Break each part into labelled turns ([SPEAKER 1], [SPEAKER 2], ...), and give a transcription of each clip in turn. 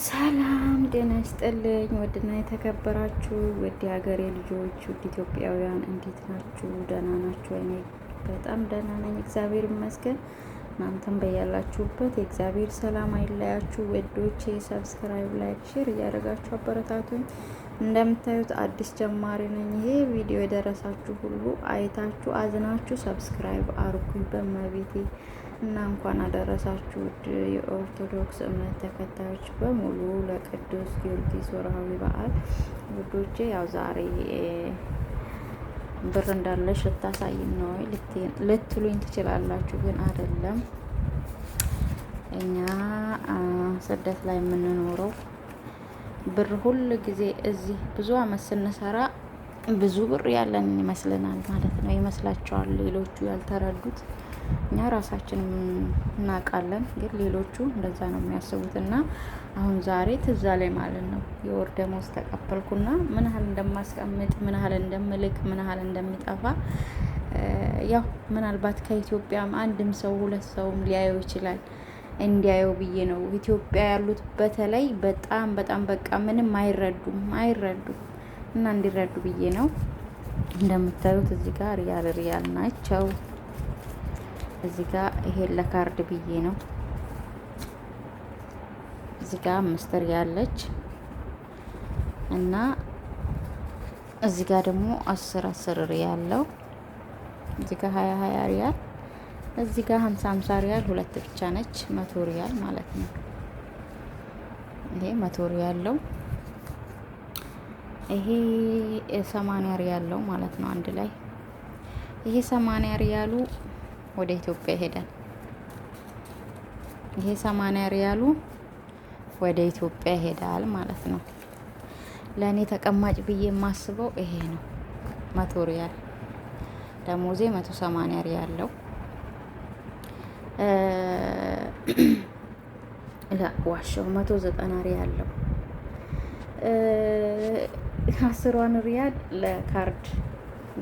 [SPEAKER 1] ሰላም ጤና ይስጥልኝ። ውድና የተከበራችሁ ውድ የሀገሬ ልጆች፣ ውድ ኢትዮጵያውያን እንዴት ናችሁ? ደህና ናችሁ? እኔ በጣም ደህና ነኝ፣ እግዚአብሔር ይመስገን። እናንተም በያላችሁበት የእግዚአብሔር ሰላም አይለያችሁ። ወዶቼ ሰብስክራይብ፣ ላይክ፣ ሼር እያደረጋችሁ አበረታቱኝ። እንደምታዩት አዲስ ጀማሪ ነኝ። ይሄ ቪዲዮ የደረሳችሁ ሁሉ አይታችሁ አዝናችሁ ሰብስክራይብ አርጉኝ በመቤቴ እና እንኳን አደረሳችሁ ውድ የኦርቶዶክስ እምነት ተከታዮች በሙሉ ለቅዱስ ጊዮርጊስ ወርሃዊ በዓል ውዶቼ። ያው ዛሬ ብር እንዳለሽ ልታሳይን ነው ልትሉኝ ትችላላችሁ፣ ግን አይደለም። እኛ ስደት ላይ የምንኖረው ብር ሁል ጊዜ እዚህ ብዙ አመት ስንሰራ ብዙ ብር ያለን ይመስልናል ማለት ነው። ይመስላቸዋል ሌሎቹ ያልተረዱት። እኛ ራሳችንም እናውቃለን፣ ግን ሌሎቹ እንደዛ ነው የሚያስቡት። እና አሁን ዛሬ ትዛ ላይ ማለት ነው የወር ደመወዝ ተቀበልኩና ምን ያህል እንደማስቀምጥ፣ ምን ያህል እንደምልክ፣ ምን ያህል እንደሚጠፋ ያው ምናልባት ከኢትዮጵያም አንድም ሰው ሁለት ሰውም ሊያየው ይችላል እንዲያየው ብዬ ነው። ኢትዮጵያ ያሉት በተለይ በጣም በቃ ምንም አይረዱም እና እንዲረዱ ብዬ ነው። እንደምታዩት እዚህ ጋር ሪያል ናቸው። እዚህ ጋር ይሄን ለካርድ ብዬ ነው። እዚህ ጋር 5 ሪያል አለች እና እዚህ ጋር ደግሞ 10 ሪያል አለው። እዚህ ጋር 20 ሪያል፣ እዚህ ጋር 50 ሪያል ሁለት ብቻ ነች። 100 ሪያል ማለት ነው። ይሄ 100 ሪያል ነው። ይሄ 80 ሪያል ነው ማለት ነው አንድ ላይ። ይሄ 80 ሪያሉ ወደ ኢትዮጵያ ይሄዳል። ይሄ 80 ሪያሉ ወደ ኢትዮጵያ ይሄዳል ማለት ነው። ለእኔ ተቀማጭ ብዬ የማስበው ይሄ ነው። 100 ሪያል ደሞዜ 180 ሪያል ነው። ዋሻው 190 ሪያል ነው። 10 ሪያል ለካርድ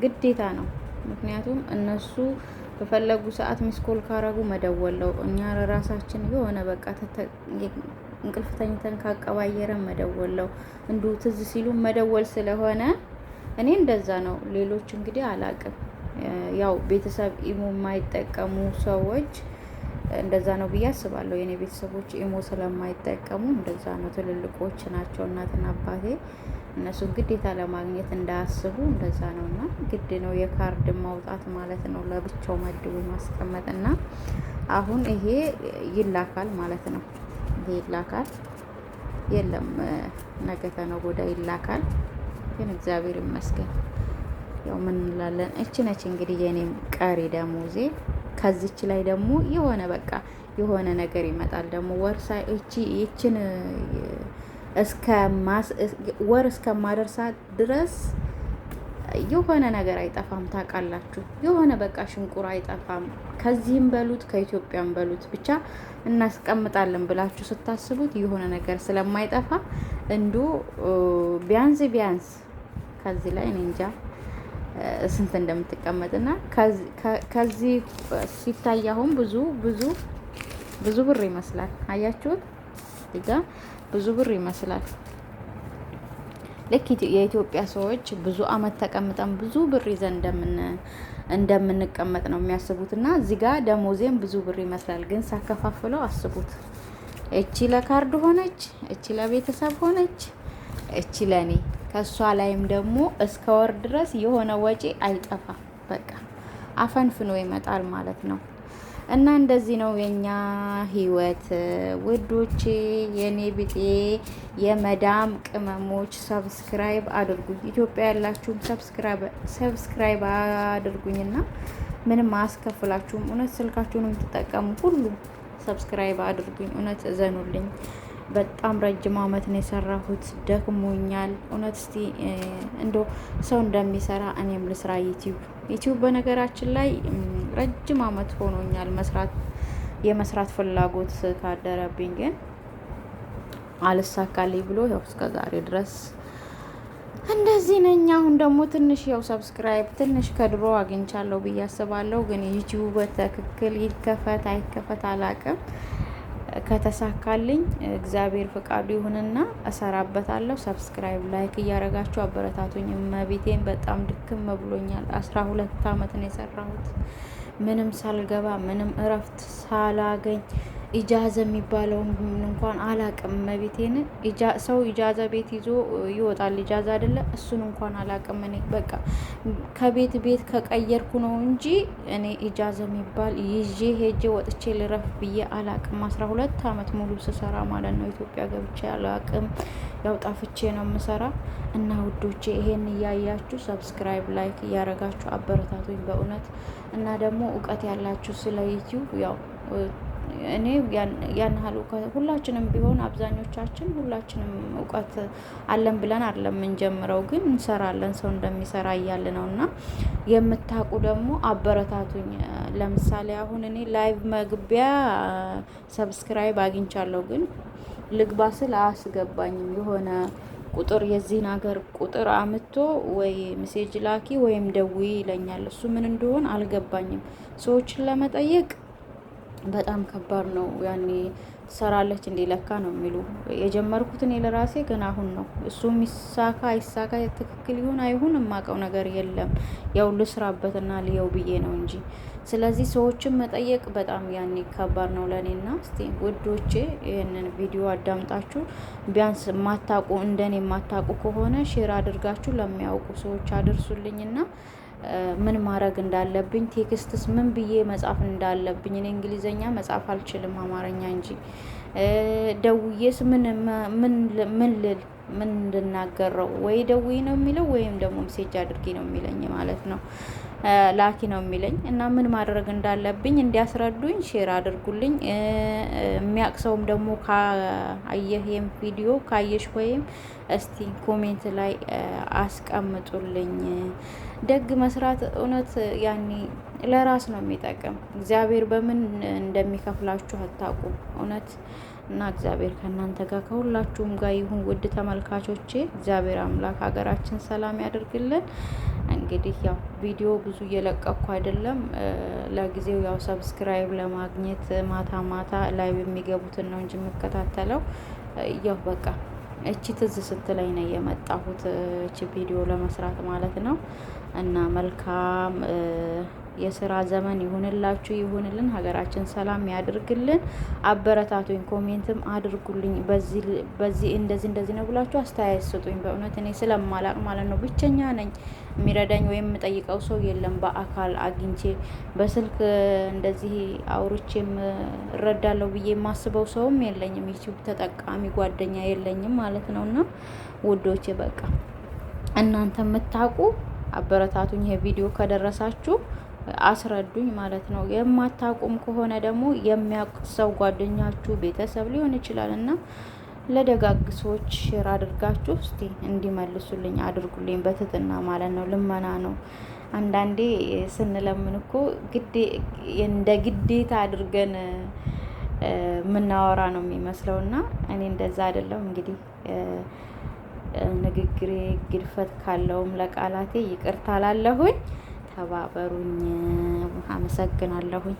[SPEAKER 1] ግዴታ ነው። ምክንያቱም እነሱ በፈለጉ ሰዓት ሚስኮል ካረጉ መደወለው፣ እኛ ለራሳችን የሆነ በቃ እንቅልፍ ተኝተን ካቀባየረን መደወለው፣ እንዱ ትዝ ሲሉ መደወል ስለሆነ እኔ እንደዛ ነው። ሌሎች እንግዲህ አላቅም። ያው ቤተሰብ ኢሞ የማይጠቀሙ ሰዎች እንደዛ ነው ብዬ አስባለሁ። የኔ ቤተሰቦች ኢሞ ስለማይጠቀሙ እንደዛ ነው። ትልልቆች ናቸው እናትና አባቴ። እነሱን ግዴታ ለማግኘት እንዳያስቡ እንደዛ ነው። እና ግድ ነው የካርድ ማውጣት ማለት ነው፣ ለብቻው መድቡ ማስቀመጥ። እና አሁን ይሄ ይላካል ማለት ነው። ይሄ ይላካል፣ የለም ነገ ከነገ ወዲያ ይላካል። ግን እግዚአብሔር ይመስገን ያው ምን እንላለን። እቺ ነች እንግዲህ የኔም ቀሪ ደሞዜ። ከዚች ላይ ደግሞ የሆነ በቃ የሆነ ነገር ይመጣል ደግሞ ወርሳይ እቺን ወር እስከማደርሳት ድረስ የሆነ ነገር አይጠፋም። ታውቃላችሁ፣ የሆነ በቃ ሽንቁር አይጠፋም። ከዚህም በሉት ከኢትዮጵያም በሉት ብቻ እናስቀምጣለን ብላችሁ ስታስቡት የሆነ ነገር ስለማይጠፋ እንዶ ቢያንስ ከዚህ ላይ እኔ እንጃ ስንት እንደምትቀመጥና ከዚህ ሲታይ አሁን ብዙ ብር ይመስላል። አያችሁት? እዚህ ጋር ብዙ ብር ይመስላል። ልክ የኢትዮጵያ ሰዎች ብዙ አመት ተቀምጠን ብዙ ብር ይዘን እንደምንቀመጥ ነው የሚያስቡት። እና እዚህ ጋር ደሞዜም ብዙ ብር ይመስላል፣ ግን ሳከፋፍለው አስቡት። እቺ ለካርድ ሆነች፣ እቺ ለቤተሰብ ሆነች፣ እቺ ለኔ። ከሷ ላይም ደግሞ እስከ ወር ድረስ የሆነ ወጪ አይጠፋም። በቃ አፈንፍኖ ይመጣል ማለት ነው። እና እንደዚህ ነው የኛ ህይወት ውዶቼ፣ የኔ ቢጤ የመዳም ቅመሞች። ሰብስክራይብ አድርጉኝ። ኢትዮጵያ ያላችሁም ሰብስክራይብ አድርጉኝና ምንም አያስከፍላችሁም። እውነት ስልካችሁን የምትጠቀሙ ሁሉ ሰብስክራይብ አድርጉኝ። እውነት እዘኑልኝ። በጣም ረጅም አመት ነው የሰራሁት፣ ደክሞኛል። እውነት እስቲ እንዶ ሰው እንደሚሰራ እኔም ልስራ ዩቲዩብ። በነገራችን ላይ ረጅም አመት ሆኖኛል የመስራት ፍላጎት ካደረብኝ፣ ግን አልሳካልኝ ብሎ ያው እስከ ዛሬ ድረስ እንደዚህ ነኝ። አሁን ደግሞ ትንሽ ያው ሰብስክራይብ ትንሽ ከድሮ አግኝቻለሁ ብዬ አስባለሁ። ግን ዩቲዩብ በትክክል ይከፈት አይከፈት አላቅም። ከተሳካልኝ እግዚአብሔር ፍቃዱ ይሁንና እሰራበታለሁ። ሰብስክራይብ ላይክ እያረጋችሁ አበረታቱኝ። እመቤቴን በጣም ድክም ብሎኛል። 12 አመት ነው የሰራሁት ምንም ሳልገባ ምንም እረፍት ሳላገኝ ኢጃዛ የሚባለውን እንኳን አላቅም። መቤቴን ሰው ኢጃዛ ቤት ይዞ ይወጣል። ኢጃዛ አይደለ እሱን እንኳን አላቅም። እኔ በቃ ከቤት ቤት ከቀየርኩ ነው እንጂ እኔ ኢጃዛ የሚባል ይዤ ሄጄ ወጥቼ ልረፍ ብዬ አላቅም። 12 አመት ሙሉ ስሰራ ማለት ነው። ኢትዮጵያ ገብቼ አላቅም። ያው ጣፍቼ ነው የምሰራ እና ውዶቼ ይሄን እያያችሁ ሰብስክራይብ ላይክ እያረጋችሁ አበረታቱኝ በእውነት እና ደግሞ እውቀት ያላችሁ ስለ ዩቲዩብ ያው እኔ ያን ያህል ሁላችንም ቢሆን አብዛኞቻችን ሁላችንም እውቀት አለን ብለን አይደለም የምንጀምረው፣ ግን እንሰራለን ሰው እንደሚሰራ እያለ ነው። እና የምታውቁ ደግሞ አበረታቱኝ። ለምሳሌ አሁን እኔ ላይቭ መግቢያ ሰብስክራይብ አግኝቻለሁ፣ ግን ልግባ ስል አያስገባኝም። የሆነ ቁጥር የዚህን ሀገር ቁጥር አምጥቶ ወይ ሜሴጅ ላኪ ወይም ደውዪ ይለኛል። እሱ ምን እንደሆነ አልገባኝም። ሰዎችን ለመጠየቅ በጣም ከባድ ነው። ያኔ ትሰራለች እንዲለካ ነው የሚሉ የጀመርኩት እኔ ለራሴ ግን አሁን ነው። እሱ ይሳካ አይሳካ ትክክል ይሁን አይሁን የማውቀው ነገር የለም። ያው ልስራበትና ልየው ብዬ ነው እንጂ። ስለዚህ ሰዎችን መጠየቅ በጣም ያኔ ከባድ ነው ለእኔና። እስቲ ውዶቼ ይህንን ቪዲዮ አዳምጣችሁ ቢያንስ የማታውቁ እንደኔ የማታውቁ ከሆነ ሼር አድርጋችሁ ለሚያውቁ ሰዎች አድርሱልኝና ምን ማድረግ እንዳለብኝ ቴክስትስ ምን ብዬ መጻፍ እንዳለብኝ። እኔ እንግሊዘኛ መጻፍ አልችልም አማርኛ እንጂ። ደውዬስ ምን እንድናገረው ወይ ደውዬ ነው የሚለው ወይም ደግሞ ሜሴጅ አድርጊ ነው የሚለኝ ማለት ነው፣ ላኪ ነው የሚለኝ። እና ምን ማድረግ እንዳለብኝ እንዲያስረዱኝ ሼር አድርጉልኝ። የሚያቅሰውም ደግሞ ካየህ ይሄን ቪዲዮ ካየሽ ወይም እስቲ ኮሜንት ላይ አስቀምጡልኝ። ደግ መስራት እውነት ያኔ ለራስ ነው የሚጠቅም። እግዚአብሔር በምን እንደሚከፍላችሁ አታውቁም እውነት። እና እግዚአብሔር ከእናንተ ጋር ከሁላችሁም ጋር ይሁን። ውድ ተመልካቾቼ እግዚአብሔር አምላክ ሀገራችን ሰላም ያደርግልን። እንግዲህ ያው ቪዲዮ ብዙ እየለቀኩ አይደለም ለጊዜው፣ ያው ሰብስክራይብ ለማግኘት ማታ ማታ ላይ የሚገቡትን ነው እንጂ የምከታተለው። ያው በቃ እቺ ትዝ ስትለኝ ነው የመጣሁት እቺ ቪዲዮ ለመስራት ማለት ነው። እና መልካም የስራ ዘመን ይሁንላችሁ፣ ይሁንልን። ሀገራችን ሰላም ያድርግልን። አበረታቱኝ፣ ኮሜንትም አድርጉልኝ። በዚህ እንደዚህ ነው ብላችሁ አስተያየት ስጡኝ። በእውነት እኔ ስለማላቅ ማለት ነው ብቸኛ ነኝ። የሚረዳኝ ወይም የምጠይቀው ሰው የለም። በአካል አግኝቼ በስልክ እንደዚህ አውርቼም እረዳለሁ ብዬ የማስበው ሰውም የለኝም። ዩቲዩብ ተጠቃሚ ጓደኛ የለኝም ማለት ነው። እና ውዶቼ በቃ እናንተ የምታውቁ አበረታቱኝ። ይሄ ቪዲዮ ከደረሳችሁ አስረዱኝ ማለት ነው። የማታውቁም ከሆነ ደግሞ የሚያውቅ ሰው ጓደኛችሁ፣ ቤተሰብ ሊሆን ይችላል እና ለደጋግ ሰዎች ሼር አድርጋችሁ እስቲ እንዲመልሱልኝ አድርጉልኝ በትህትና ማለት ነው። ልመና ነው። አንዳንዴ ስንለምን እኮ እንደ ግዴታ አድርገን የምናወራ ነው የሚመስለው እና እኔ እንደዛ አይደለም። እንግዲህ ንግግሬ ግድፈት ካለውም ለቃላቴ ይቅርታ ላለሁኝ። ተባበሩኝ። አመሰግናለሁኝ።